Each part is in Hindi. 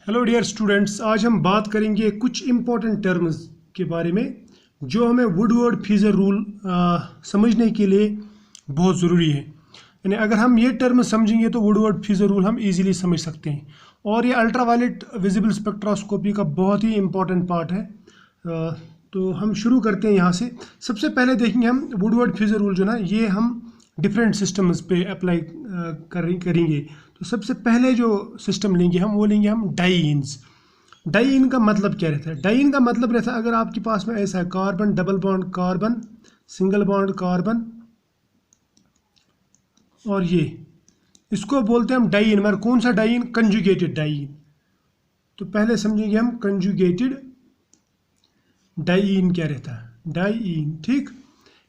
हेलो डियर स्टूडेंट्स, आज हम बात करेंगे कुछ इम्पोर्टेंट टर्म्स के बारे में जो हमें वुडवर्ड-फीजर रूल समझने के लिए बहुत ज़रूरी है। यानी अगर हम ये टर्म समझेंगे तो वुडवर्ड-फीजर रूल हम इजीली समझ सकते हैं। और ये अल्ट्रावायलेट विजिबल स्पेक्ट्रोस्कोपी का बहुत ही इम्पोर्टेंट पार्ट है। तो हम शुरू करते हैं यहाँ से। सबसे पहले देखेंगे हम वुडवर्ड-फीजर रूल जो ना ये हम डिफरेंट सिस्टम्स पे अप्लाई करेंगे। तो सबसे पहले जो सिस्टम लेंगे हम वो लेंगे हम डाइइन्स। डाइइन का मतलब क्या रहता है? डाइइन का मतलब रहता है अगर आपके पास में ऐसा है carbon double bond carbon single bond carbon और ये इसको बोलते हैं हम डाइइन। मगर कौन सा डाइइन? Conjugated diene. तो पहले समझेंगे हम कंजुगेटेड डाइइन क्या रहता है। डाइइन, ठीक।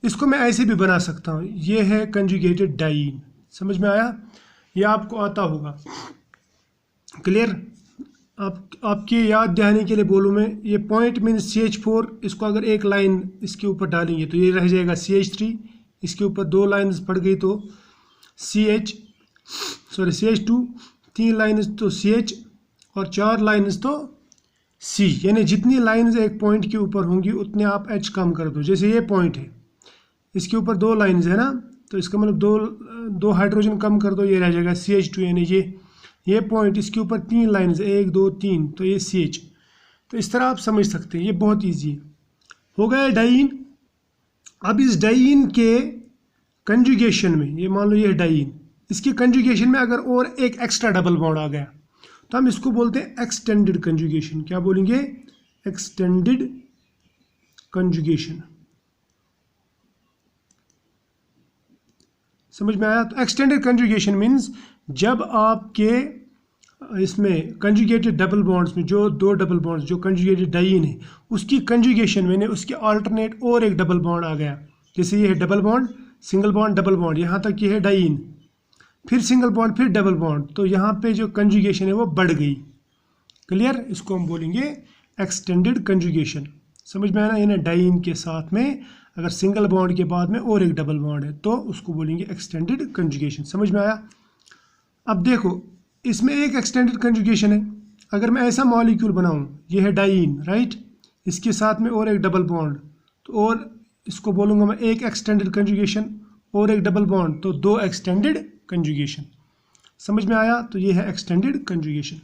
इसको मैं ऐसे भी बना सकता हूँ, ये है कंजुगेटेड डाइइन। समझ में आया? ये आपको आता होगा। क्लियर? आपके याद दहाने के लिए बोलूँ मैं, ये पॉइंट मीन CH4, इसको अगर एक लाइन इसके ऊपर डालेंगे तो ये रह जाएगा CH3। इसके ऊपर दो लाइंस पड़ गई तो CH2, तीन लाइंस तो CH और चार लाइंस तो C। यानी जितनी लाइंस एक पॉइंट के ऊपर होंगी उतने आप H कम कर दो। जैसे ये पॉइंट है, इसके ऊपर दो लाइंस है ना, तो इसका मतलब दो हाइड्रोजन कम कर दो, ये रह जाएगा CH2। यानी ये पॉइंट, इसके ऊपर तीन लाइंस, एक दो तीन, तो ये CH। तो इस तरह आप समझ सकते हैं, ये बहुत इजी है। हो गया डाइइन। अब इस डाइइन के कंजुगेशन में, ये मान लो ये डाइइन, इसके कंजुगेशन में अगर और एक एक्स्ट्रा डबल बॉन्ड आ गया तो हम इसको बोलते हैं एक्सटेंडेड कंजुगेशन। क्या बोलेंगे? Extended conjugation. समझ में आया? तो एक्सटेंडेड कंजुगेशन मीन्स जब आपके इसमें कंजुगेटेड डबल बॉन्ड्स में जो दो डबल बॉन्ड्स जो कंजुगेटेड डाइइन है उसकी कंजुगेशन में उसके अल्टरनेट और एक डबल बॉन्ड आ गया। जैसे ये है double bond, single bond, double bond, यहाँ तक ये है डाइइन, फिर सिंगल बॉन्ड, फिर डबल बॉन्ड, तो यहाँ पे जो कंजुगेशन है वो बढ़ गई। क्लियर? इसको हम बोलेंगे एक्सटेंडेड कंजुगेशन। समझ में आया ना? यानी डाइइन के साथ में अगर सिंगल बॉन्ड के बाद में और एक डबल बॉन्ड है तो उसको बोलेंगे एक्सटेंडेड कंजुगेशन। समझ में आया? अब देखो, इसमें एक एक्सटेंडेड कंजुगेशन है। अगर मैं ऐसा मॉलिक्यूल बनाऊं, ये है डाइइन, राइट, इसके साथ में और एक डबल बॉन्ड, तो और इसको बोलूँगा मैं एक एक्सटेंडेड कंजुगेशन और एक डबल बॉन्ड, तो दो एक्सटेंडेड कंजुगेशन। समझ में आया? तो ये है एक्सटेंडेड कंजुगेशन।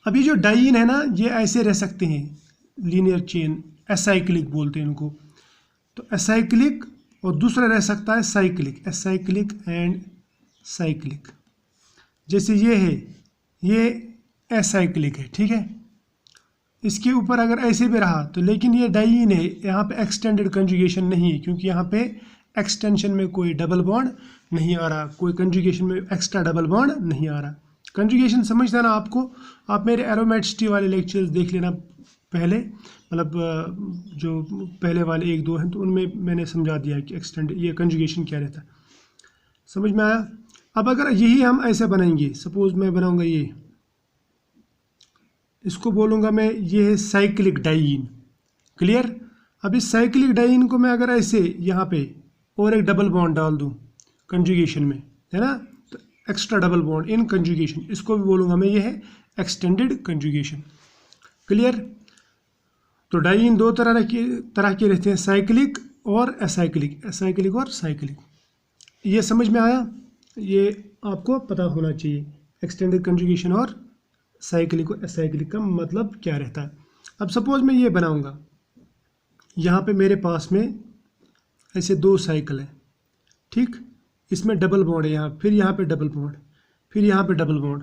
अभी जो डाइइन है ना, ये ऐसे रह सकते हैं, लीनियर चेन, एसाइक्लिक बोलते हैं इनको। तो एसाइक्लिक, और दूसरा रह सकता है साइक्लिक, एसाइक्लिक एंड साइक्लिक। जैसे ये है, ये एसाइक्लिक है, ठीक है। इसके ऊपर अगर ऐसे भी रहा तो, लेकिन ये डाइइन है, यहाँ पे एक्सटेंडेड कंजुगेशन नहीं है क्योंकि यहाँ पे एक्सटेंशन में कोई डबल बॉन्ड नहीं आ रहा, कोई कंजुगेशन में एक्स्ट्रा डबल बॉन्ड नहीं आ रहा। कंजुगेशन समझना ना आपको, आप मेरे एरोमेटिसिटी वाले लेक्चर्स देख लेना पहले, मतलब जो पहले वाले एक दो हैं तो उनमें मैंने समझा दिया कि एक्सटेंड ये कंजुगेशन क्या रहता है। समझ में आया? अब अगर यही हम ऐसे बनाएंगे, सपोज मैं बनाऊंगा ये, इसको बोलूँगा मैं ये है साइक्लिक डाइइन। क्लियर? अब इस साइक्लिक डाइइन को मैं अगर ऐसे यहाँ पे और एक डबल बॉन्ड डाल दूँ कंजुगेशन में, है ना, तो extra double bond in conjugation, इसको भी बोलूँगा मैं ये है एक्सटेंडेड कंजुगेशन। क्लियर? तो डाइइन दो तरह के रहते हैं, साइक्लिक और एसाइक्लिक, एसाइक्लिक और साइक्लिक। ये समझ में आया? ये आपको पता होना चाहिए एक्सटेंडेड कंजुगेशन और साइक्लिक और एसाइक्लिक का मतलब क्या रहता है। अब सपोज मैं ये बनाऊंगा, यहाँ पे मेरे पास में ऐसे दो साइकिल है, ठीक, इसमें डबल बॉन्ड है, यहाँ फिर यहाँ पे डबल बॉन्ड, फिर यहाँ पे डबल बॉन्ड,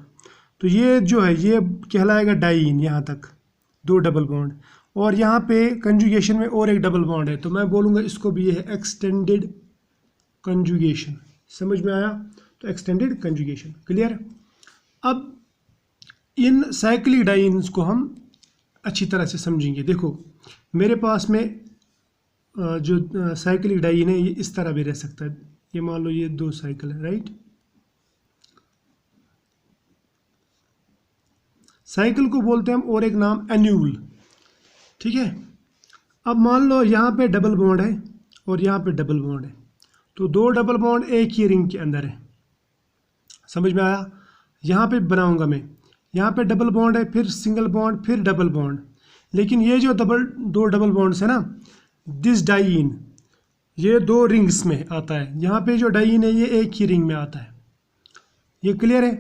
तो ये जो है ये कहलाएगा डाइइन, यहाँ तक दो डबल बॉन्ड, और यहाँ पे कंजुगेशन में और एक डबल बॉन्ड है, तो मैं बोलूँगा इसको भी ये है एक्सटेंडेड कंजुगेशन। समझ में आया? तो एक्सटेंडेड कंजुगेशन। क्लियर? अब इन साइक्लिक डाइन्स को हम अच्छी तरह से समझेंगे। देखो, मेरे पास में जो साइक्लिक डाइइन है ये इस तरह भी रह सकता है। ये मान लो ये दो साइकिल है, राइट। साइकिल को बोलते हैं हम और एक नाम एन्यूल, ठीक है। अब मान लो यहाँ पे डबल बॉन्ड है और यहाँ पे डबल बॉन्ड है, तो दो डबल बॉन्ड एक ही रिंग के अंदर है। समझ में आया? यहाँ पे बनाऊंगा मैं, यहाँ पे डबल बॉन्ड है, फिर सिंगल बॉन्ड, फिर डबल बॉन्ड। लेकिन ये जो दो डबल बॉन्ड्स है ना, दिस डाइईन, ये 2 रिंग्स में आता है। यहाँ पे जो डाइईन है ये एक ही रिंग में आता है। ये क्लियर है?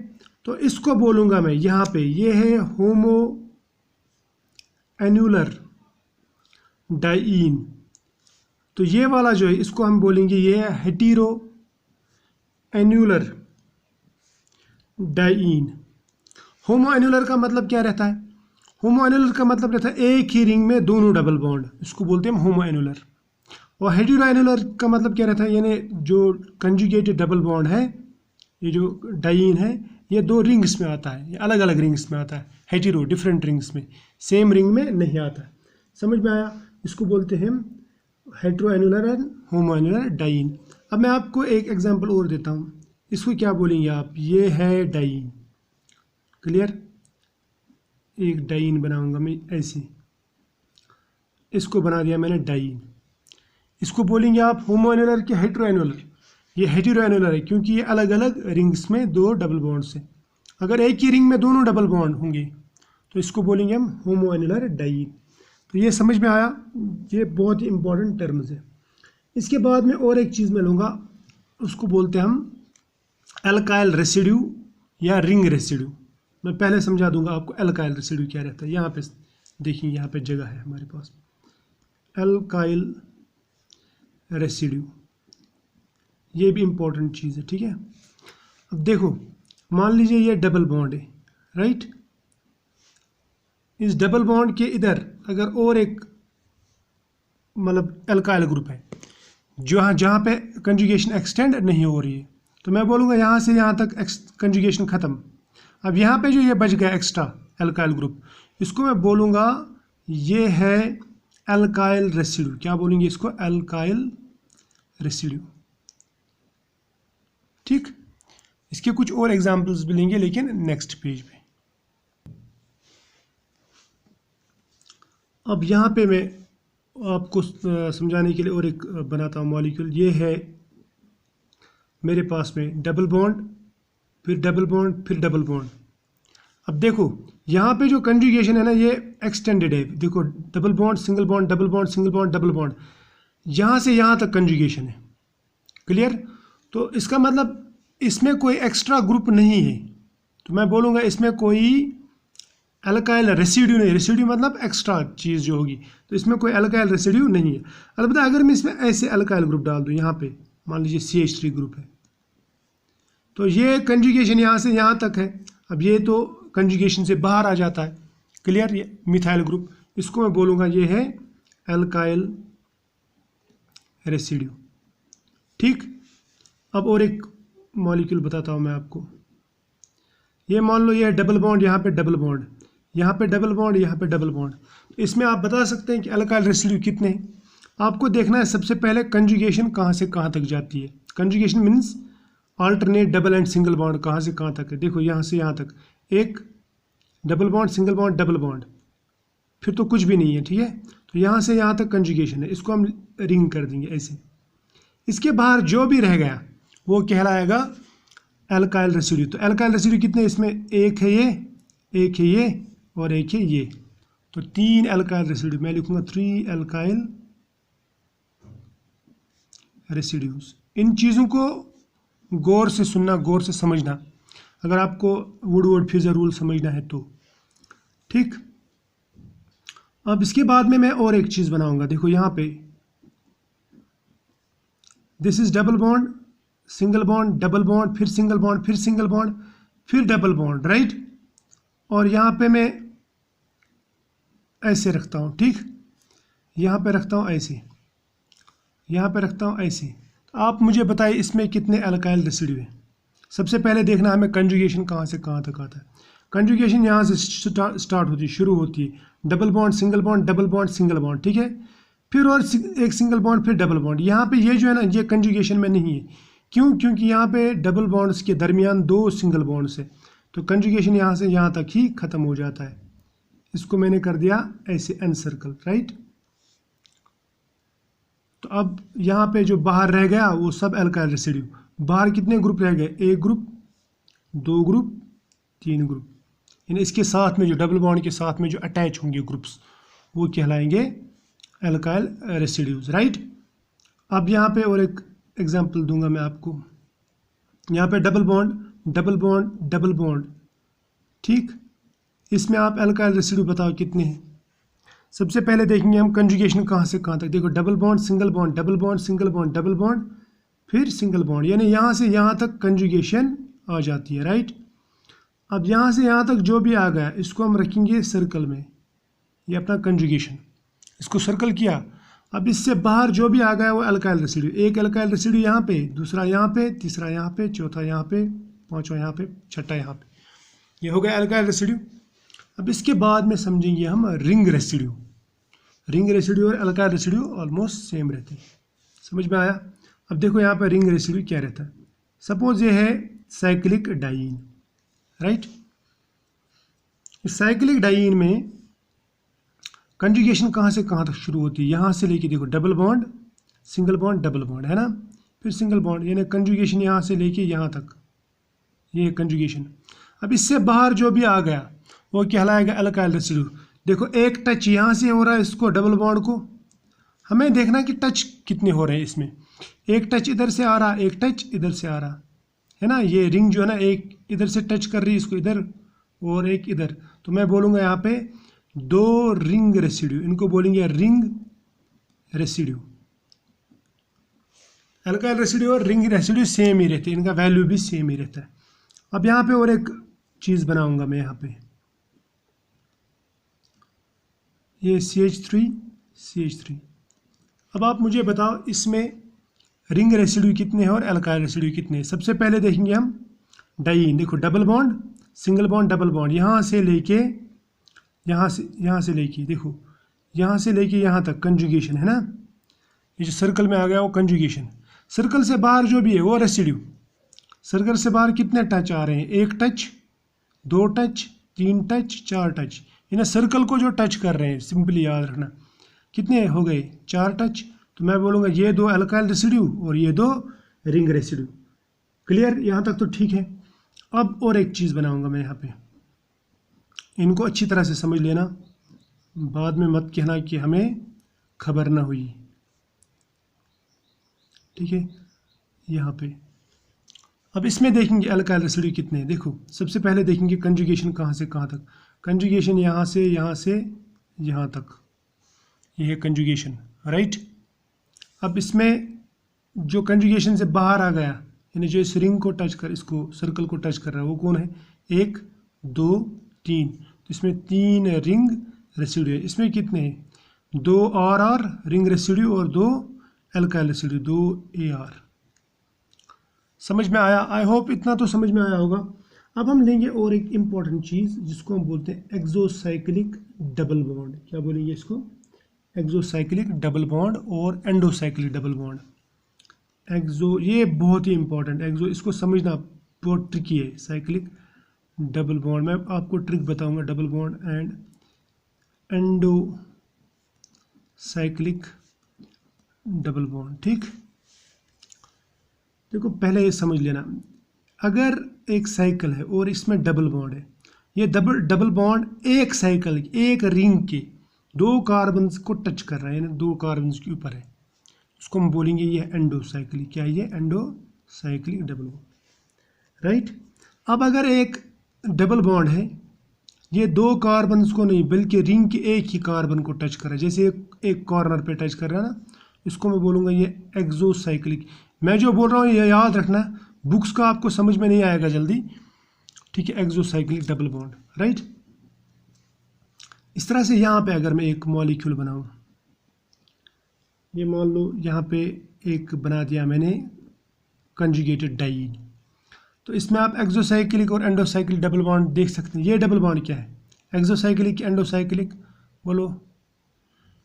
तो इसको बोलूँगा मैं यहाँ पे, ये है होमो एन्यूलर डाइईन। तो ये वाला जो है इसको हम बोलेंगे ये है हेटेरो एन्यूलर डाइईन। होमो एन्यूलर का मतलब क्या रहता है? होमो एन्यूलर का मतलब रहता है एक ही रिंग में दोनों डबल बॉन्ड, इसको बोलते हैं होमो एन्यूलर। और हेटेरो एन्यूलर का मतलब क्या रहता है? यानी जो कंजुगेटेड डबल बॉन्ड है, ये जो डाइईन है, ये 2 रिंग्स में आता है, ये अलग अलग रिंग्स में आता है। हेटेरो डिफरेंट रिंग्स में, सेम रिंग में नहीं आता है। समझ में आया? इसको बोलते हैं hetero annular and homo annular diene. अब मैं आपको एक एग्जांपल और देता हूँ, इसको क्या बोलेंगे आप? ये है डाइईन। क्लियर? एक डाइईन बनाऊंगा मैं ऐसे, इसको बना दिया मैंने डाइईन। इसको बोलेंगे आप होमो एन्यूलर के हेटेरो एन्यूलर? ये हेटेरो एन्यूलर है क्योंकि ये अलग अलग रिंग्स में 2 डबल बॉन्ड्स हैं। अगर एक ही रिंग में दोनों डबल बॉन्ड होंगे तो इसको बोलेंगे हम होमो एन्यूलर डाइईन। तो ये समझ में आया? ये बहुत ही इंपॉर्टेंट टर्म्स है। इसके बाद में और एक चीज़ मैं लूँगा, उसको बोलते हैं हम एल्काइल रेसिड्यू या रिंग रेसिड्यू। मैं पहले समझा दूंगा आपको एल्काइल रेसिड्यू क्या रहता है। यहाँ पे देखिए, यहाँ पे जगह है हमारे पास, एल्काइल रेसिड्यू, ये भी इम्पोर्टेंट चीज़ है। ठीक है, अब देखो, मान लीजिए ये डबल बॉन्ड है, राइट। इस डबल बॉन्ड के इधर अगर और एक मतलब एल्काइल ग्रुप है जहाँ पे कंजुगेशन एक्सटेंड नहीं हो रही है, तो मैं बोलूँगा यहाँ से यहाँ तक कंजुगेशन ख़त्म। अब यहाँ पे जो ये बच गया एक्स्ट्रा एल्काइल ग्रुप, इसको मैं बोलूँगा ये है एल्काइल रेसिड्यू। क्या बोलेंगे इसको? Alkyl residue. ठीक, इसके कुछ और एग्जांपल्स भी लेंगे लेकिन नेक्स्ट पेज पे। अब यहाँ पे मैं आपको समझाने के लिए और एक बनाता हूँ मॉलिक्यूल। ये है मेरे पास में डबल बॉन्ड, फिर डबल बॉन्ड, फिर डबल बॉन्ड। अब देखो यहाँ पे जो कंजुगेशन है ना, ये एक्सटेंडेड है। देखो, double bond, single bond, double bond, single bond, double bond, यहाँ से यहाँ तक कंजुगेशन है। क्लियर? तो इसका मतलब इसमें कोई एक्स्ट्रा ग्रुप नहीं है, तो मैं बोलूँगा इसमें कोई एल्काइल रेसिड्यू नहीं। रेसिड्यू मतलब एक्स्ट्रा चीज़ जो होगी, तो इसमें कोई एल्काइल रेसिड्यू नहीं है। अलबत्ता अगर मैं इसमें ऐसे एल्काइल ग्रुप डाल दूँ, यहाँ पे मान लीजिए CH3 ग्रुप है, तो ये कंजुगेशन यहाँ से यहाँ तक है। अब ये तो कंजुगेशन से बाहर आ जाता है। क्लियर? ये मिथाइल ग्रुप, इसको मैं बोलूँगा ये है एल्काइल रेसिड्यू। ठीक, अब और एक मॉलिक्यूल बताता हूँ मैं आपको। ये मान लो ये डबल बॉन्ड, यहाँ पे डबल बॉन्ड, यहाँ पे डबल बॉन्ड, यहाँ पे डबल बॉन्ड। तो इसमें आप बता सकते हैं कि एल्काइल रेसिड्यू कितने हैं। आपको देखना है सबसे पहले कंजुगेशन कहाँ से कहाँ तक जाती है। Conjugation means alternate double and single bond कहाँ से कहाँ तक है। देखो यहाँ से यहाँ तक एक double bond, single bond, double bond, फिर तो कुछ भी नहीं है। ठीक है, तो यहाँ से यहाँ तक कंजुगेशन है, इसको हम रिंग कर देंगे ऐसे। इसके बाहर जो भी रह गया वो कहलाएगा एल्काइल रेसिड्यू। तो एल्काइल रेसिड्यू कितने? इसमें एक है ये, एक है ये और एक है ये, तो 3 एल्काइल रेसिड्यू। मैं लिखूंगा 3 एल्काइल रेसिड्यूज। इन चीज़ों को गौर से सुनना, गौर से समझना, अगर आपको वुडवर्ड फ्यूजन रूल समझना है तो। ठीक, अब इसके बाद में मैं और एक चीज़ बनाऊंगा। देखो यहाँ पे this is double bond, single bond, double bond, फिर सिंगल बॉन्ड, फिर सिंगल बॉन्ड, फिर डबल बॉन्ड, राइट। और यहाँ पे मैं ऐसे रखता हूँ। ठीक, यहाँ पे रखता हूँ ऐसे, यहाँ पे रखता हूँ ऐसे। तो आप मुझे बताइए इसमें कितने एल्काइल रेसिड्यू हैं। सबसे पहले देखना हमें कंजुगेशन कहाँ से कहाँ तक आता है। कंजुगेशन यहाँ से स्टार्ट होती है, शुरू होती है। Double bond, single bond, double bond, single bond. ठीक है, फिर और एक सिंगल बॉन्ड, फिर डबल बॉन्ड। यहाँ पे ये जो है ना, ये कंजुगेशन में नहीं है। क्यों? क्योंकि यहाँ पे डबल बॉन्ड्स के दरमियान 2 सिंगल बॉन्ड्स है, तो कंजुगेशन यहाँ से यहाँ तक ही खत्म हो जाता है। इसको मैंने कर दिया ऐसे एन सर्कल, राइट। तो अब यहाँ पे जो बाहर रह गया वो सब एल्काइल रेसिड्यू। बाहर कितने ग्रुप रह गए? 1 ग्रुप, 2 ग्रुप, 3 ग्रुप। यानी इसके साथ में जो डबल बॉन्ड के साथ में जो अटैच होंगे ग्रुप्स वो कहलाएंगे एल्काइल रेसिड्यूज, राइट। अब यहाँ पे और एक एग्जांपल दूंगा मैं आपको। यहाँ पे double bond double bond double bond, ठीक। इसमें आप एल्काइल रेसिड्यू बताओ कितने हैं। सबसे पहले देखेंगे हम कंजुगेशन कहाँ से कहाँ तक। देखो double bond single bond double bond single bond double bond फिर सिंगल बॉन्ड, यानी यहाँ से यहाँ तक कंजुगेशन आ जाती है, राइट। अब यहाँ से यहाँ तक जो भी आ गया इसको हम रखेंगे सर्कल में, ये अपना कंजुगेशन, इसको सर्कल किया। अब इससे बाहर जो भी आ गया वो एल्काइल रेसिड्यू, एक एल्काइल रेसिड्यू यहाँ पे, दूसरा यहाँ पे, तीसरा यहाँ पे, चौथा यहाँ पे, पांचवा यहाँ पे, छठा यहाँ पे, ये हो गया एल्काइल रेसिड्यू। अब इसके बाद में समझेंगे हम रिंग रेसिड्यू। रिंग रेसिड्यू और एल्काइल रेसिड्यू ऑलमोस्ट सेम रहते हैं, समझ में आया। अब देखो यहाँ पर रिंग रेसिड्यू क्या रहता है। सपोज ये है cyclic diene, right. Cyclic diene में कंजुगेशन कहाँ से कहाँ तक शुरू होती है, यहाँ से लेके देखो double bond single bond double bond है ना, फिर सिंगल बॉन्ड, यानी कंजुगेशन यहाँ से लेके यहाँ तक, ये कंजुगेशन। अब इससे बाहर जो भी आ गया वो कहलाएगा एल्काइल रेसिड्यू। देखो एक टच यहाँ से हो रहा है इसको डबल बॉन्ड को, हमें देखना कि टच कितने हो रहे हैं इसमें। एक टच इधर से आ रहा, एक टच इधर से आ रहा है ना, ये रिंग जो है ना एक इधर से टच कर रही है इसको इधर और एक इधर, तो मैं बोलूँगा यहाँ पे दो रिंग रेसिड्यू, इनको बोलेंगे रिंग रेसिड्यू। एल्काइल रेसिड्यू और रिंग रेसिड्यू सेम ही रहते हैं, इनका वैल्यू भी सेम ही रहता है। अब यहाँ पे और एक चीज़ बनाऊंगा मैं, यहाँ पे ये CH3 अब आप मुझे बताओ इसमें रिंग रेसिड्यू कितने हैं और एल्काइल रेसिड्यू कितने हैं। सबसे पहले देखेंगे हम डाइईन, देखो double bond single bond double bond, यहाँ से लेके यहाँ से लेके देखो यहाँ से लेके यहाँ तक कंजुगेशन है ना, ये जो सर्कल में आ गया वो कंजुगेशन। सर्कल से बाहर जो भी है वो रेसिड्यू। सर्कल से बाहर कितने टच आ रहे हैं, एक टच, दो टच, तीन टच, चार टच, यानी सर्कल को जो टच कर रहे हैं, सिंपली याद रखना कितने हो गए, चार टच। तो मैं बोलूँगा ये दो एल्काइल रेसिड्यू और ये दो रिंग रेसिड्यू। क्लियर, यहाँ तक तो ठीक है। अब और एक चीज़ बनाऊंगा मैं यहाँ पे, इनको अच्छी तरह से समझ लेना, बाद में मत कहना कि हमें खबर ना हुई, ठीक है। यहाँ पे अब इसमें देखेंगे एल्काइल रेसिड्यू कितने हैं। देखो सबसे पहले देखेंगे कंजुगेशन कहाँ से कहाँ तक। कंजुगेशन यहाँ से यहाँ तक, ये है कंजुगेशन, राइट। अब इसमें जो कंजुगेशन से बाहर आ गया, यानी जो इस रिंग को टच कर, इसको सर्कल को टच कर रहा है, वो कौन है, एक दो तीन, तो इसमें तीन रिंग रेसिड्यू है। इसमें कितने हैं, दो RR रिंग रेसिड्यू और दो एल्काइल रेसिड्यू, दो AR। समझ में आया, आई होप इतना तो समझ में आया होगा। अब हम लेंगे और एक इम्पॉर्टेंट चीज़ जिसको हम बोलते हैं एक्सोसाइक्लिक डबल बॉन्ड। क्या बोलेंगे इसको, एक्सोसाइक्लिक डबल बॉन्ड और एंडोसाइक्लिक डबल बॉन्ड। ये बहुत ही इंपॉर्टेंट, इसको समझना बहुत ट्रिकी है। साइक्लिक डबल बॉन्ड, मैं आपको ट्रिक बताऊंगा, double bond and endocyclic double bond, ठीक। देखो पहले ये समझ लेना, अगर एक साइकिल है और इसमें डबल बॉन्ड है, ये डबल बॉन्ड एक साइकिल, एक रिंग के दो कार्बन्स को टच कर रहा है, यानी दो कार्बन्स के ऊपर है, उसको हम बोलेंगे ये एंडोसाइक्लिक। क्या है ये, एंडोसाइक्लिक डबल बॉन्ड, राइट। अब अगर एक डबल बॉन्ड है, ये दो कार्बन्स को नहीं बल्कि रिंग के एक ही कार्बन को टच कर रहा है, जैसे एक कॉर्नर पे टच कर रहा है ना, इसको मैं बोलूँगा ये एक्सोसाइक्लिक। मैं जो बोल रहा हूँ ये याद रखना, बुक्स का आपको समझ में नहीं आएगा जल्दी, ठीक है। Exocyclic double bond, right. इस तरह से यहाँ पे अगर मैं एक मॉलिक्यूल बनाऊँ, ये मान लो यहाँ पे एक बना दिया मैंने कंजुगेटेड डाइईन, तो इसमें आप एक्सोसाइक्लिक और एंडोसाइक्लिक डबल बॉन्ड देख सकते हैं। ये डबल बॉन्ड क्या है, एक्सोसाइक्लिक एंडोसाइक्लिक, बोलो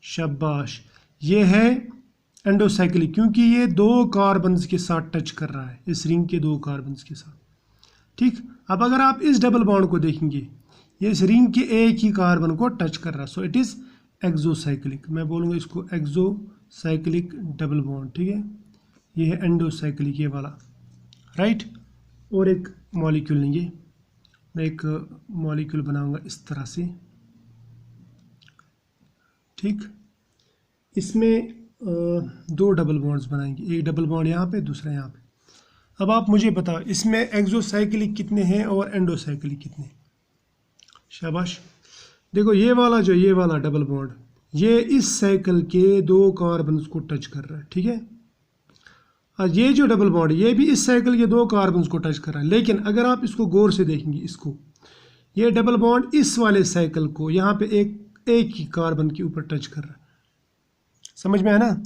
शाबाश, ये है एंडोसाइक्लिक, क्योंकि ये दो कार्बन्स के साथ टच कर रहा है, इस रिंग के दो कार्बन्स के साथ, ठीक। अब अगर आप इस डबल बॉन्ड को देखेंगे, ये इस रिंग के एक ही कार्बन को टच कर रहा है, सो इट इज़ एक्सोसाइक्लिक। मैं बोलूँगा इसको एक्सोसाइक्लिक डबल बॉन्ड, ठीक है। ये है एंडोसाइक्लिक, ये वाला, राइट। और एक मॉलिक्यूल लेंगे, मैं एक मॉलिक्यूल बनाऊंगा इस तरह से, ठीक। इसमें दो डबल बॉन्ड्स बनाएंगे, एक डबल बॉन्ड यहाँ पे, दूसरा यहाँ पे। अब आप मुझे बताओ इसमें एक्सोसाइक्लिक कितने हैं और एंडोसाइक्लिक कितने? शाबाश। देखो ये वाला डबल बॉन्ड, ये इस साइकिल के दो कार्बन्स को टच कर रहा है, ठीक है। और ये जो डबल बॉन्ड, ये भी इस साइकिल के दो कार्बन्स को टच कर रहा है। लेकिन अगर आप इसको गौर से देखेंगे, इसको, ये डबल बॉन्ड इस वाले साइकिल को यहाँ पे एक ही कार्बन के ऊपर टच कर रहा है। समझ में आया ना?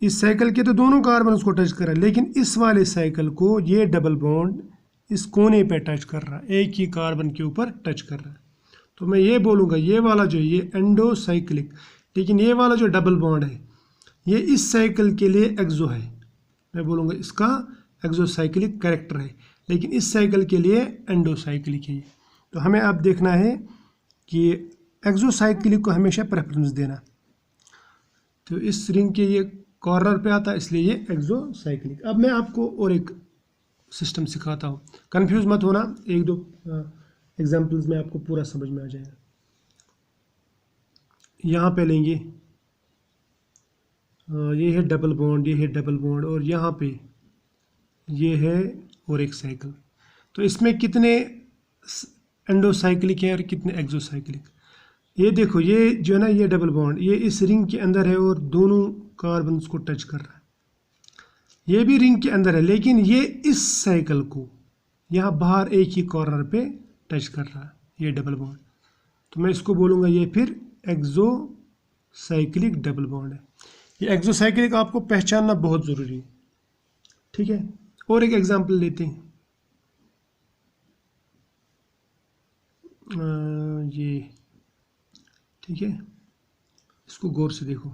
इस साइकिल के तो दोनों कार्बन उसको टच कर रहा है, लेकिन इस वाले साइकिल को ये डबल बॉन्ड इस कोने पे टच कर रहा है, एक ही कार्बन के ऊपर टच कर रहा है। तो मैं ये बोलूँगा ये वाला जो ये एंडोसाइक्लिक, लेकिन ये वाला जो डबल बॉन्ड है ये इस साइकिल के लिए एक्सो है, मैं बोलूँगा इसका एक्सोसाइक्लिक कैरेक्टर है, लेकिन इस साइकिल के लिए एंडोसाइक्लिक है। तो हमें अब देखना है कि एक्सोसाइक्लिक को हमेशा प्रेफरेंस देना। तो इस रिंग के ये कॉर्नर पे आता है, इसलिए ये एक्सोसाइक्लिक। अब मैं आपको और एक सिस्टम सिखाता हूँ, कंफ्यूज मत होना, एक दो एग्जांपल्स में आपको पूरा समझ में आ जाएगा। यहाँ पे लेंगे, ये है डबल बॉन्ड, ये है डबल बॉन्ड, और यहाँ पे ये है और एक साइकिल। तो इसमें कितने एंडोसाइक्लिक है और कितने एक्सोसाइक्लिक? ये देखो, ये जो है ना, ये डबल बॉन्ड ये इस रिंग के अंदर है और दोनों कार्बन को टच कर रहा है। ये भी रिंग के अंदर है, लेकिन ये इस साइकिल को यहाँ बाहर एक ही कॉर्नर पे टच कर रहा है, ये डबल बॉन्ड। तो मैं इसको बोलूँगा ये फिर एक्सोसाइक्लिक डबल बॉन्ड है। ये एक्सोसाइक्लिक आपको पहचानना बहुत ज़रूरी है, ठीक है। और एक एग्जांपल लेते हैं, ये, ठीक है, इसको गौर से देखो।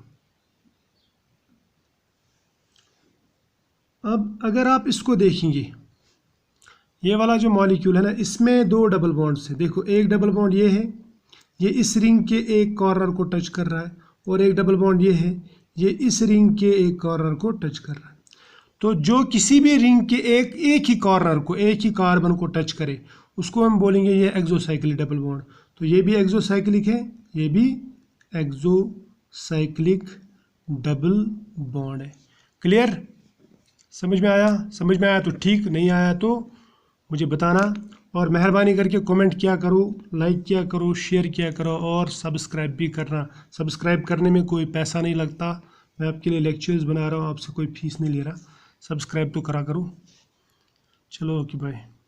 अब अगर आप इसको देखेंगे, ये वाला जो मॉलिक्यूल है ना, इसमें दो डबल बॉन्ड्स है। देखो, एक डबल बॉन्ड ये है, ये इस रिंग के एक कॉर्नर को टच कर रहा है, और एक डबल बॉन्ड ये है, ये इस रिंग के एक कॉर्नर को टच कर रहा है। तो जो किसी भी रिंग के एक ही कॉर्नर को, एक ही कार्बन को टच करे, उसको हम बोलेंगे ये एक्सोसाइक्लिक डबल बॉन्ड। तो ये भी एक्सोसाइक्लिक है, ये भी एक्सोसाइक्लिक डबल बॉन्ड है। क्लियर? समझ में आया? समझ में आया तो ठीक, नहीं आया तो मुझे बताना, और मेहरबानी करके कमेंट किया करो, लाइक किया करो, शेयर किया करो, और सब्सक्राइब भी करना। सब्सक्राइब करने में कोई पैसा नहीं लगता, मैं आपके लिए लेक्चर्स बना रहा हूँ, आपसे कोई फीस नहीं ले रहा। सब्सक्राइब तो करा करो। चलो, ओके, बाय।